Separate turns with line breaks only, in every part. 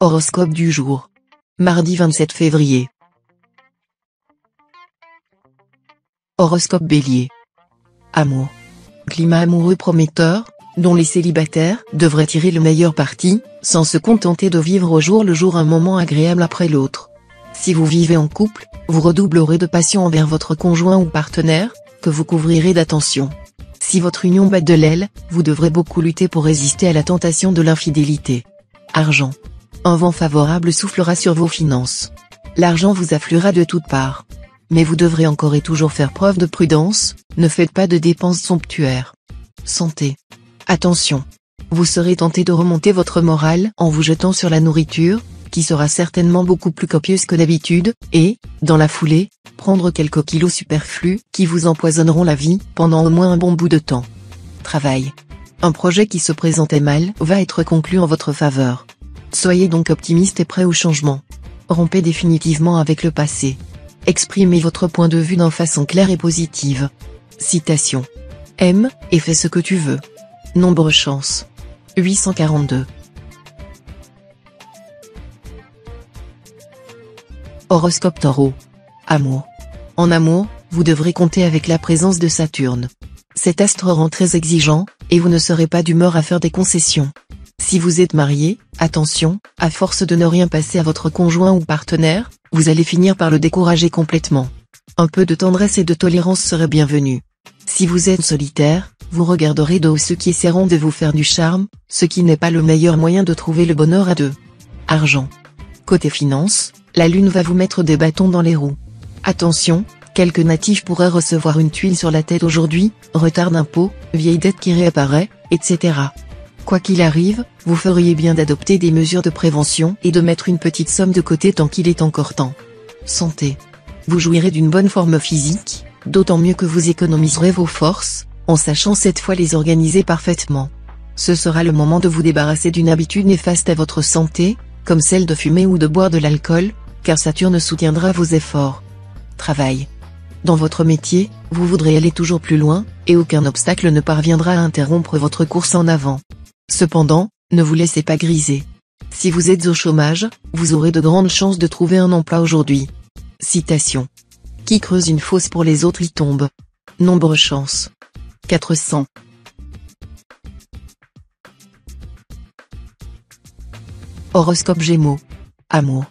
Horoscope du jour. Mardi 27 février. Horoscope Bélier. Amour. Climat amoureux prometteur, dont les célibataires devraient tirer le meilleur parti, sans se contenter de vivre au jour le jour un moment agréable après l'autre. Si vous vivez en couple, vous redoublerez de passion envers votre conjoint ou partenaire, que vous couvrirez d'attention. Si votre union bat de l'aile, vous devrez beaucoup lutter pour résister à la tentation de l'infidélité. Argent. Un vent favorable soufflera sur vos finances. L'argent vous affluera de toutes parts. Mais vous devrez encore et toujours faire preuve de prudence, ne faites pas de dépenses somptuaires. Santé. Attention. Vous serez tenté de remonter votre morale en vous jetant sur la nourriture, qui sera certainement beaucoup plus copieuse que d'habitude, et, dans la foulée, prendre quelques kilos superflus qui vous empoisonneront la vie pendant au moins un bon bout de temps. Travail. Un projet qui se présentait mal va être conclu en votre faveur. Soyez donc optimiste et prêt au changement. Rompez définitivement avec le passé. Exprimez votre point de vue d'une façon claire et positive. Citation. Aime, et fais ce que tu veux. Nombre chance. 842. Horoscope Taureau. Amour. En amour, vous devrez compter avec la présence de Saturne. Cet astre rend très exigeant, et vous ne serez pas d'humeur à faire des concessions. Si vous êtes marié, attention, à force de ne rien passer à votre conjoint ou partenaire, vous allez finir par le décourager complètement. Un peu de tendresse et de tolérance serait bienvenu. Si vous êtes solitaire, vous regarderez de haut ceux qui essaieront de vous faire du charme, ce qui n'est pas le meilleur moyen de trouver le bonheur à deux. Argent. Côté finance, la lune va vous mettre des bâtons dans les roues. Attention, quelques natifs pourraient recevoir une tuile sur la tête aujourd'hui, retard d'impôt, vieille dette qui réapparaît, etc. Quoi qu'il arrive, vous feriez bien d'adopter des mesures de prévention et de mettre une petite somme de côté tant qu'il est encore temps. Santé. Vous jouirez d'une bonne forme physique, d'autant mieux que vous économiserez vos forces, en sachant cette fois les organiser parfaitement. Ce sera le moment de vous débarrasser d'une habitude néfaste à votre santé, comme celle de fumer ou de boire de l'alcool, car Saturne soutiendra vos efforts. Travail. Dans votre métier, vous voudrez aller toujours plus loin, et aucun obstacle ne parviendra à interrompre votre course en avant. Cependant, ne vous laissez pas griser. Si vous êtes au chômage, vous aurez de grandes chances de trouver un emploi aujourd'hui. Citation. Qui creuse une fosse pour les autres y tombe. Nombre chance. 400. Horoscope Gémeaux. Amour.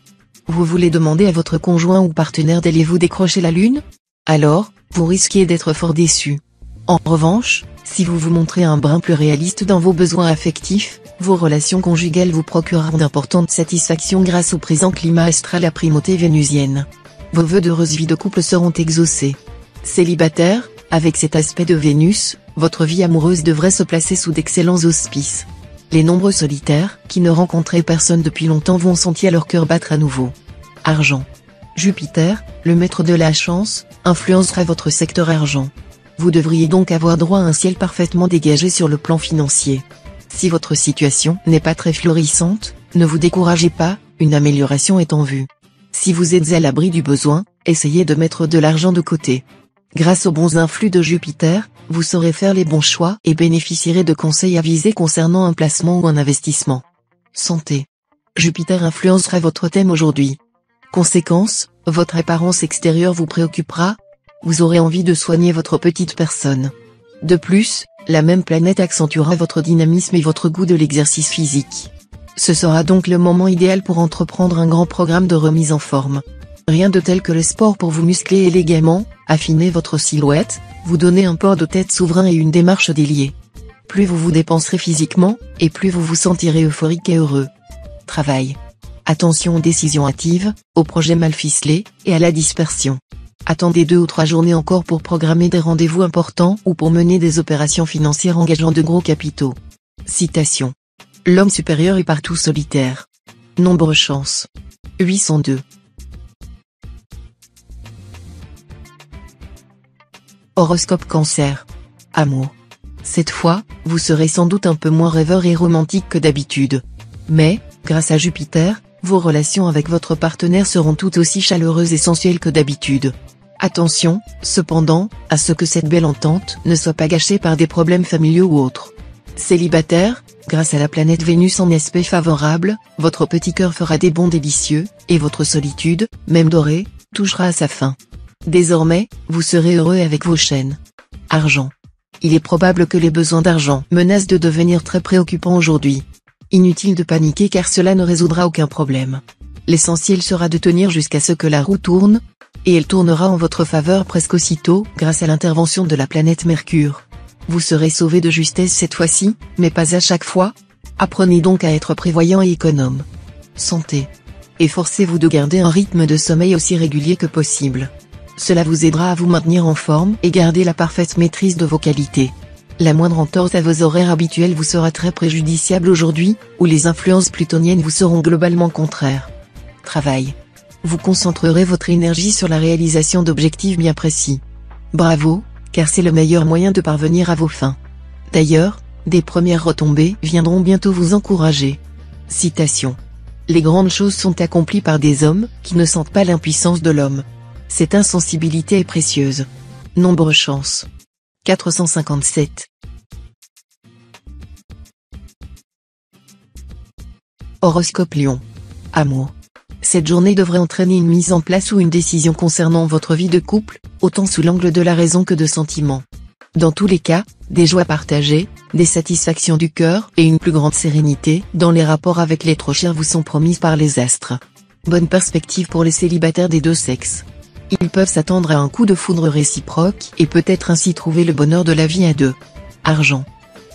Vous voulez demander à votre conjoint ou partenaire d'allez-vous décrocher la lune? Alors, vous risquez d'être fort déçu. En revanche, si vous vous montrez un brin plus réaliste dans vos besoins affectifs, vos relations conjugales vous procureront d'importantes satisfactions grâce au présent climat astral à primauté vénusienne. Vos vœux d'heureuse vie de couple seront exaucés. Célibataire, avec cet aspect de Vénus, votre vie amoureuse devrait se placer sous d'excellents auspices. Les nombreux solitaires, qui ne rencontraient personne depuis longtemps vont sentir leur cœur battre à nouveau. Argent. Jupiter, le maître de la chance, influencera votre secteur argent. Vous devriez donc avoir droit à un ciel parfaitement dégagé sur le plan financier. Si votre situation n'est pas très florissante, ne vous découragez pas, une amélioration est en vue. Si vous êtes à l'abri du besoin, essayez de mettre de l'argent de côté. Grâce aux bons influx de Jupiter, vous saurez faire les bons choix et bénéficierez de conseils avisés concernant un placement ou un investissement. Santé. Jupiter influencera votre thème aujourd'hui. Conséquence, votre apparence extérieure vous préoccupera. Vous aurez envie de soigner votre petite personne. De plus, la même planète accentuera votre dynamisme et votre goût de l'exercice physique. Ce sera donc le moment idéal pour entreprendre un grand programme de remise en forme. Rien de tel que le sport pour vous muscler élégamment, affiner votre silhouette, vous donner un port de tête souverain et une démarche déliée. Plus vous vous dépenserez physiquement, et plus vous vous sentirez euphorique et heureux. Travail. Attention aux décisions hâtives, aux projets mal ficelés, et à la dispersion. Attendez 2 ou 3 journées encore pour programmer des rendez-vous importants ou pour mener des opérations financières engageant de gros capitaux. Citation. L'homme supérieur est partout solitaire. Nombre chance. 802. Horoscope Cancer. Amour. Cette fois, vous serez sans doute un peu moins rêveur et romantique que d'habitude. Mais, grâce à Jupiter, vos relations avec votre partenaire seront tout aussi chaleureuses et sensuelles que d'habitude. Attention, cependant, à ce que cette belle entente ne soit pas gâchée par des problèmes familiaux ou autres. Célibataire, grâce à la planète Vénus en aspect favorable, votre petit cœur fera des bonds délicieux, et votre solitude, même dorée, touchera à sa fin. Désormais, vous serez heureux avec vos chaînes. Argent. Il est probable que les besoins d'argent menacent de devenir très préoccupants aujourd'hui. Inutile de paniquer car cela ne résoudra aucun problème. L'essentiel sera de tenir jusqu'à ce que la roue tourne, et elle tournera en votre faveur presque aussitôt grâce à l'intervention de la planète Mercure. Vous serez sauvé de justesse cette fois-ci, mais pas à chaque fois. Apprenez donc à être prévoyant et économe. Santé. Efforcez-vous de garder un rythme de sommeil aussi régulier que possible. Cela vous aidera à vous maintenir en forme et garder la parfaite maîtrise de vos qualités. La moindre entorse à vos horaires habituels vous sera très préjudiciable aujourd'hui, où les influences plutoniennes vous seront globalement contraires. Travail. Vous concentrerez votre énergie sur la réalisation d'objectifs bien précis. Bravo, car c'est le meilleur moyen de parvenir à vos fins. D'ailleurs, des premières retombées viendront bientôt vous encourager. Citation. Les grandes choses sont accomplies par des hommes qui ne sentent pas l'impuissance de l'homme. Cette insensibilité est précieuse. Nombre chance. 457. Horoscope Lion. Amour. Cette journée devrait entraîner une mise en place ou une décision concernant votre vie de couple, autant sous l'angle de la raison que de sentiments. Dans tous les cas, des joies partagées, des satisfactions du cœur et une plus grande sérénité dans les rapports avec l'être cher vous sont promises par les astres. Bonne perspective pour les célibataires des deux sexes. Ils peuvent s'attendre à un coup de foudre réciproque et peut-être ainsi trouver le bonheur de la vie à deux. Argent.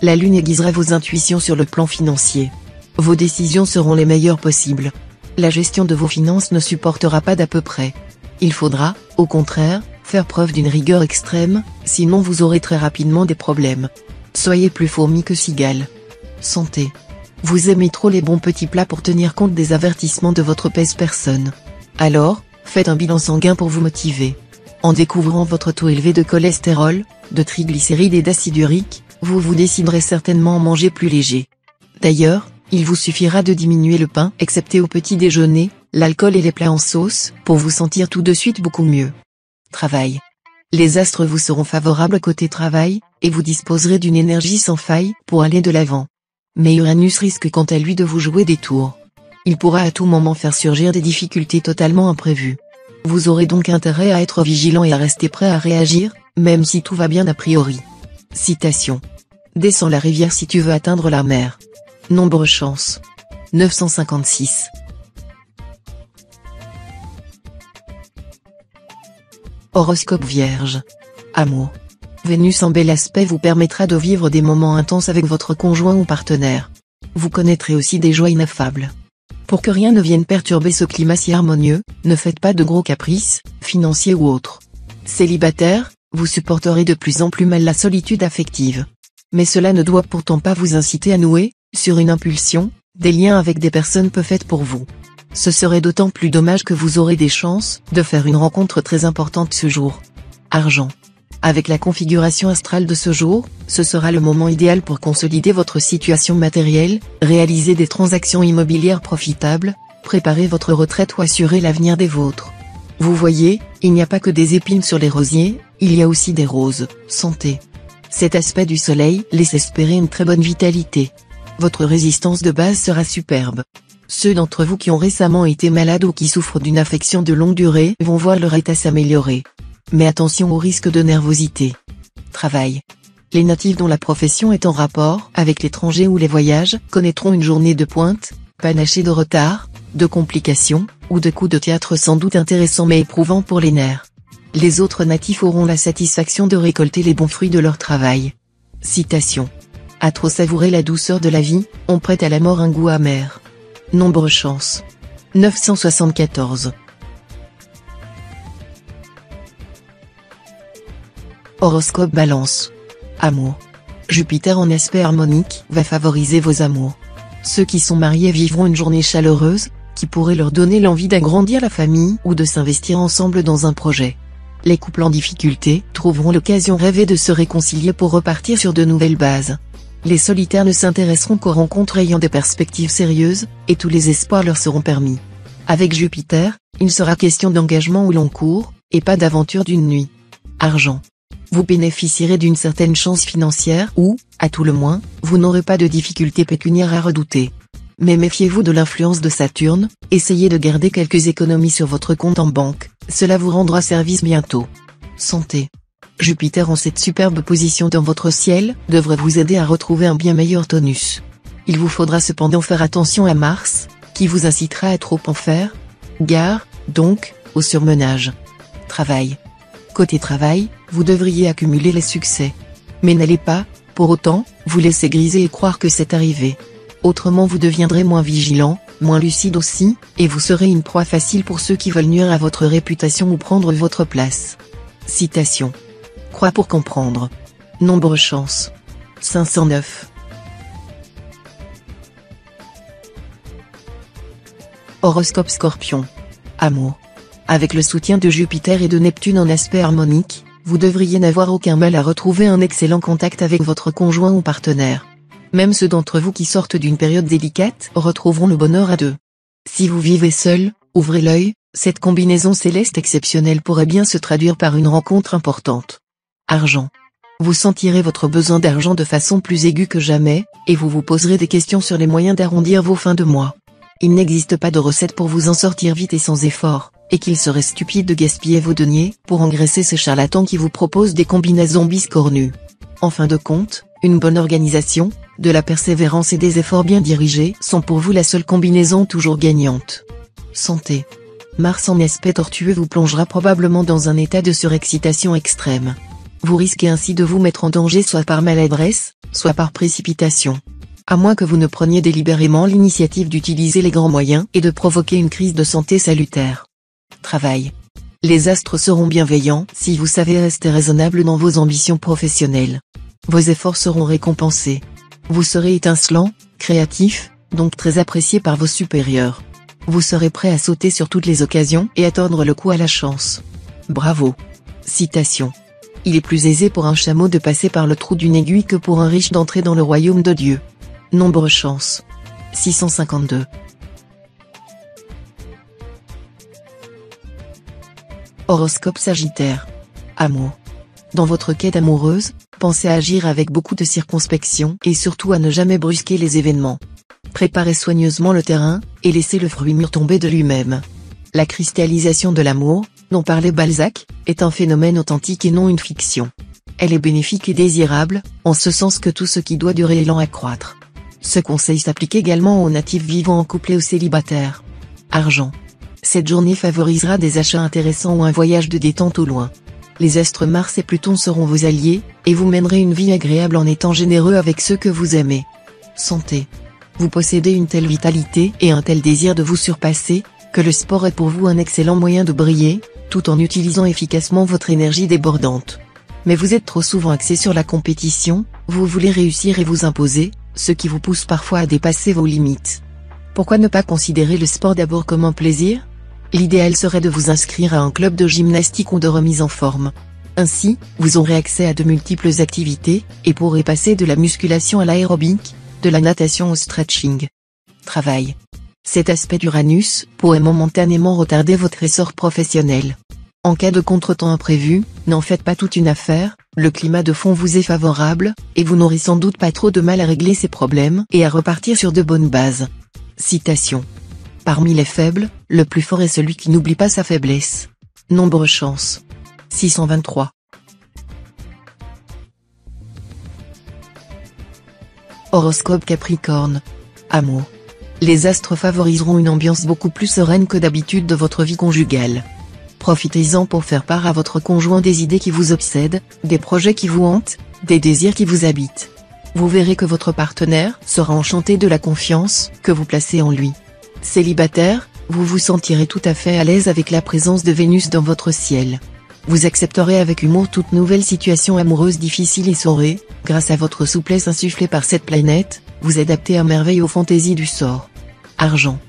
La lune aiguisera vos intuitions sur le plan financier. Vos décisions seront les meilleures possibles. La gestion de vos finances ne supportera pas d'à peu près. Il faudra, au contraire, faire preuve d'une rigueur extrême, sinon vous aurez très rapidement des problèmes. Soyez plus fourmi que cigale. Santé. Vous aimez trop les bons petits plats pour tenir compte des avertissements de votre pèse-personne. Alors, faites un bilan sanguin pour vous motiver. En découvrant votre taux élevé de cholestérol, de triglycérides et d'acide urique, vous déciderez certainement à manger plus léger. D'ailleurs, il vous suffira de diminuer le pain, excepté au petit déjeuner, l'alcool et les plats en sauce, pour vous sentir tout de suite beaucoup mieux. Travail. Les astres vous seront favorables côté travail, et vous disposerez d'une énergie sans faille pour aller de l'avant. Mais Uranus risque quant à lui de vous jouer des tours. Il pourra à tout moment faire surgir des difficultés totalement imprévues. Vous aurez donc intérêt à être vigilant et à rester prêt à réagir, même si tout va bien a priori. Citation. Descends la rivière si tu veux atteindre la mer. Nombre chance. 956. Horoscope Vierge. Amour. Vénus en bel aspect vous permettra de vivre des moments intenses avec votre conjoint ou partenaire. Vous connaîtrez aussi des joies ineffables. Pour que rien ne vienne perturber ce climat si harmonieux, ne faites pas de gros caprices, financiers ou autres. Célibataire, vous supporterez de plus en plus mal la solitude affective. Mais cela ne doit pourtant pas vous inciter à nouer, sur une impulsion, des liens avec des personnes peu faites pour vous. Ce serait d'autant plus dommage que vous aurez des chances de faire une rencontre très importante ce jour. Argent. Avec la configuration astrale de ce jour, ce sera le moment idéal pour consolider votre situation matérielle, réaliser des transactions immobilières profitables, préparer votre retraite ou assurer l'avenir des vôtres. Vous voyez, il n'y a pas que des épines sur les rosiers, il y a aussi des roses. Santé. Cet aspect du soleil laisse espérer une très bonne vitalité. Votre résistance de base sera superbe. Ceux d'entre vous qui ont récemment été malades ou qui souffrent d'une affection de longue durée vont voir leur état s'améliorer. Mais attention au risque de nervosité. Travail. Les natifs dont la profession est en rapport avec l'étranger ou les voyages connaîtront une journée de pointe, panachée de retards, de complications, ou de coups de théâtre sans doute intéressants mais éprouvants pour les nerfs. Les autres natifs auront la satisfaction de récolter les bons fruits de leur travail. Citation. À trop savourer la douceur de la vie, on prête à la mort un goût amer. Nombre chance. 974. Horoscope Balance. Amour. Jupiter en aspect harmonique va favoriser vos amours. Ceux qui sont mariés vivront une journée chaleureuse, qui pourrait leur donner l'envie d'agrandir la famille ou de s'investir ensemble dans un projet. Les couples en difficulté trouveront l'occasion rêvée de se réconcilier pour repartir sur de nouvelles bases. Les solitaires ne s'intéresseront qu'aux rencontres ayant des perspectives sérieuses, et tous les espoirs leur seront permis. Avec Jupiter, il sera question d'engagement au long cours, et pas d'aventure d'une nuit. Argent. Vous bénéficierez d'une certaine chance financière ou, à tout le moins, vous n'aurez pas de difficultés pécuniaires à redouter. Mais méfiez-vous de l'influence de Saturne, essayez de garder quelques économies sur votre compte en banque, cela vous rendra service bientôt. Santé. Jupiter en cette superbe position dans votre ciel, devrait vous aider à retrouver un bien meilleur tonus. Il vous faudra cependant faire attention à Mars, qui vous incitera à trop en faire. Gare, donc, au surmenage. Travail. Côté travail, vous devriez accumuler les succès. Mais n'allez pas, pour autant, vous laisser griser et croire que c'est arrivé. Autrement vous deviendrez moins vigilant, moins lucide aussi, et vous serez une proie facile pour ceux qui veulent nuire à votre réputation ou prendre votre place. Citation. Croix pour comprendre. Nombre chance. 509. Horoscope Scorpion. Amour. Avec le soutien de Jupiter et de Neptune en aspect harmonique, vous devriez n'avoir aucun mal à retrouver un excellent contact avec votre conjoint ou partenaire. Même ceux d'entre vous qui sortent d'une période délicate retrouveront le bonheur à deux. Si vous vivez seul, ouvrez l'œil, cette combinaison céleste exceptionnelle pourrait bien se traduire par une rencontre importante. Argent. Vous sentirez votre besoin d'argent de façon plus aiguë que jamais, et vous vous poserez des questions sur les moyens d'arrondir vos fins de mois. Il n'existe pas de recette pour vous en sortir vite et sans effort, et qu'il serait stupide de gaspiller vos deniers pour engraisser ces charlatans qui vous proposent des combinaisons biscornues. En fin de compte, une bonne organisation, de la persévérance et des efforts bien dirigés sont pour vous la seule combinaison toujours gagnante. Santé. Mars en aspect tortueux vous plongera probablement dans un état de surexcitation extrême. Vous risquez ainsi de vous mettre en danger soit par maladresse, soit par précipitation. À moins que vous ne preniez délibérément l'initiative d'utiliser les grands moyens et de provoquer une crise de santé salutaire. Travail. Les astres seront bienveillants si vous savez rester raisonnable dans vos ambitions professionnelles. Vos efforts seront récompensés. Vous serez étincelant, créatif, donc très apprécié par vos supérieurs. Vous serez prêt à sauter sur toutes les occasions et à tordre le cou à la chance. Bravo. Citation. Il est plus aisé pour un chameau de passer par le trou d'une aiguille que pour un riche d'entrer dans le royaume de Dieu. Nombre chance. 652. Horoscope Sagittaire. Amour. Dans votre quête amoureuse, pensez à agir avec beaucoup de circonspection et surtout à ne jamais brusquer les événements. Préparez soigneusement le terrain, et laissez le fruit mûr tomber de lui-même. La cristallisation de l'amour, dont parlait Balzac, est un phénomène authentique et non une fiction. Elle est bénéfique et désirable, en ce sens que tout ce qui doit durer est lent à croître. Ce conseil s'applique également aux natifs vivant en couple et aux célibataires. Argent. Cette journée favorisera des achats intéressants ou un voyage de détente au loin. Les astres Mars et Pluton seront vos alliés, et vous mènerez une vie agréable en étant généreux avec ceux que vous aimez. Santé. Vous possédez une telle vitalité et un tel désir de vous surpasser, que le sport est pour vous un excellent moyen de briller, tout en utilisant efficacement votre énergie débordante. Mais vous êtes trop souvent axé sur la compétition, vous voulez réussir et vous imposer, ce qui vous pousse parfois à dépasser vos limites. Pourquoi ne pas considérer le sport d'abord comme un plaisir ? L'idéal serait de vous inscrire à un club de gymnastique ou de remise en forme. Ainsi, vous aurez accès à de multiples activités, et pourrez passer de la musculation à l'aérobic, de la natation au stretching. Travail. Cet aspect d'Uranus pourrait momentanément retarder votre essor professionnel. En cas de contretemps imprévu, n'en faites pas toute une affaire, le climat de fond vous est favorable, et vous n'aurez sans doute pas trop de mal à régler ces problèmes et à repartir sur de bonnes bases. Citation. Parmi les faibles, le plus fort est celui qui n'oublie pas sa faiblesse. Nombre chance. 623. Horoscope Capricorne. Amour. Les astres favoriseront une ambiance beaucoup plus sereine que d'habitude de votre vie conjugale. Profitez-en pour faire part à votre conjoint des idées qui vous obsèdent, des projets qui vous hantent, des désirs qui vous habitent. Vous verrez que votre partenaire sera enchanté de la confiance que vous placez en lui. Célibataire, vous vous sentirez tout à fait à l'aise avec la présence de Vénus dans votre ciel. Vous accepterez avec humour toute nouvelle situation amoureuse difficile et saurez, grâce à votre souplesse insufflée par cette planète, vous adapter à merveille aux fantaisies du sort. Argent.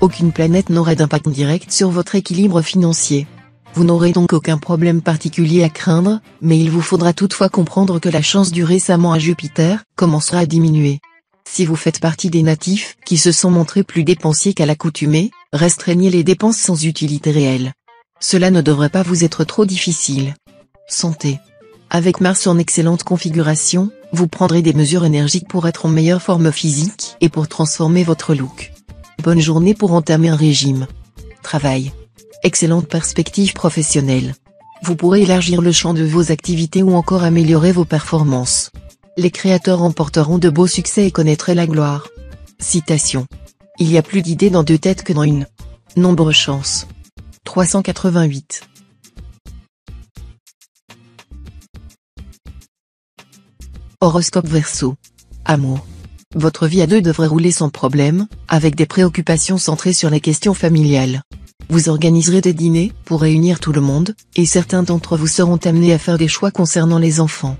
Aucune planète n'aura d'impact direct sur votre équilibre financier. Vous n'aurez donc aucun problème particulier à craindre, mais il vous faudra toutefois comprendre que la chance due récemment à Jupiter commencera à diminuer. Si vous faites partie des natifs qui se sont montrés plus dépensiers qu'à l'accoutumée, restreignez les dépenses sans utilité réelle. Cela ne devrait pas vous être trop difficile. Santé. Avec Mars en excellente configuration, vous prendrez des mesures énergiques pour être en meilleure forme physique et pour transformer votre look. Bonne journée pour entamer un régime. Travail. Excellente perspective professionnelle. Vous pourrez élargir le champ de vos activités ou encore améliorer vos performances. Les créateurs remporteront de beaux succès et connaîtraient la gloire. Citation. Il y a plus d'idées dans deux têtes que dans une. Nombre chance. 388. Horoscope Verseau. Amour. Votre vie à deux devrait rouler sans problème, avec des préoccupations centrées sur les questions familiales. Vous organiserez des dîners pour réunir tout le monde, et certains d'entre vous seront amenés à faire des choix concernant les enfants.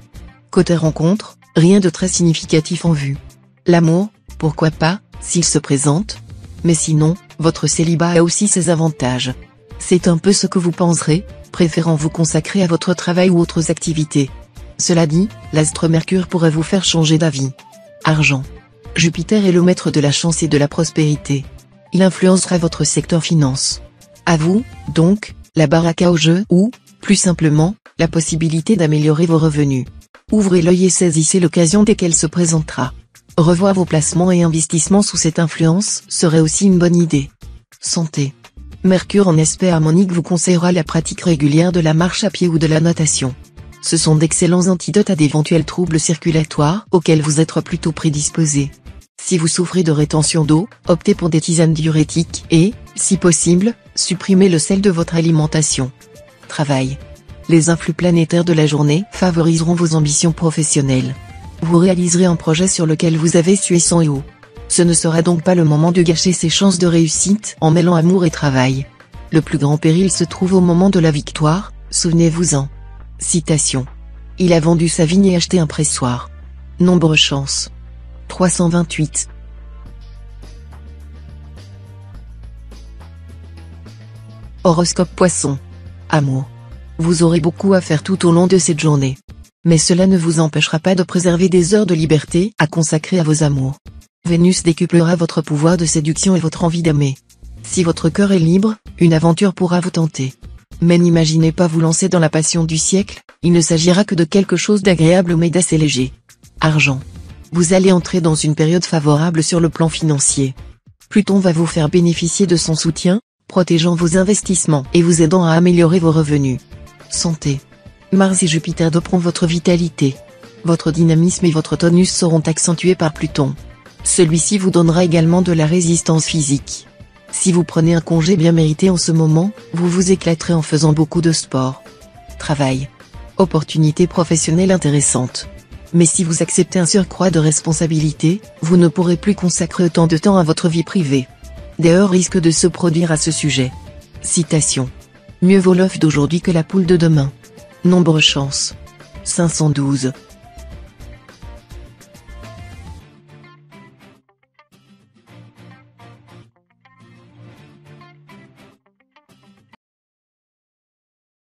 Côté rencontre, rien de très significatif en vue. L'amour, pourquoi pas, s'il se présente. Mais sinon, votre célibat a aussi ses avantages. C'est un peu ce que vous penserez, préférant vous consacrer à votre travail ou autres activités. Cela dit, l'astre Mercure pourrait vous faire changer d'avis. Argent. Jupiter est le maître de la chance et de la prospérité. Il influencera votre secteur finance. À vous, donc, la baraka au jeu ou, plus simplement, la possibilité d'améliorer vos revenus. Ouvrez l'œil et saisissez l'occasion dès qu'elle se présentera. Revoir vos placements et investissements sous cette influence serait aussi une bonne idée. Santé. Mercure en aspect harmonique vous conseillera la pratique régulière de la marche à pied ou de la natation. Ce sont d'excellents antidotes à d'éventuels troubles circulatoires auxquels vous êtes plutôt prédisposé. Si vous souffrez de rétention d'eau, optez pour des tisanes diurétiques et, si possible, supprimez le sel de votre alimentation. Travail. Les influx planétaires de la journée favoriseront vos ambitions professionnelles. Vous réaliserez un projet sur lequel vous avez sué sang et eau. Ce ne sera donc pas le moment de gâcher ses chances de réussite en mêlant amour et travail. Le plus grand péril se trouve au moment de la victoire, souvenez-vous-en. Citation. Il a vendu sa vigne et acheté un pressoir. Nombre chance. 328. Horoscope Poisson. Amour. Vous aurez beaucoup à faire tout au long de cette journée. Mais cela ne vous empêchera pas de préserver des heures de liberté à consacrer à vos amours. Vénus décuplera votre pouvoir de séduction et votre envie d'aimer. Si votre cœur est libre, une aventure pourra vous tenter. Mais n'imaginez pas vous lancer dans la passion du siècle, il ne s'agira que de quelque chose d'agréable mais d'assez léger. Argent. Vous allez entrer dans une période favorable sur le plan financier. Pluton va vous faire bénéficier de son soutien, protégeant vos investissements et vous aidant à améliorer vos revenus. Santé. Mars et Jupiter doperont votre vitalité. Votre dynamisme et votre tonus seront accentués par Pluton. Celui-ci vous donnera également de la résistance physique. Si vous prenez un congé bien mérité en ce moment, vous vous éclaterez en faisant beaucoup de sport. Travail. Opportunité professionnelle intéressante. Mais si vous acceptez un surcroît de responsabilité, vous ne pourrez plus consacrer autant de temps à votre vie privée. Des heurts risquent de se produire à ce sujet. Citation. Mieux vaut l'œuf d'aujourd'hui que la poule de demain. Nombre chance. 512.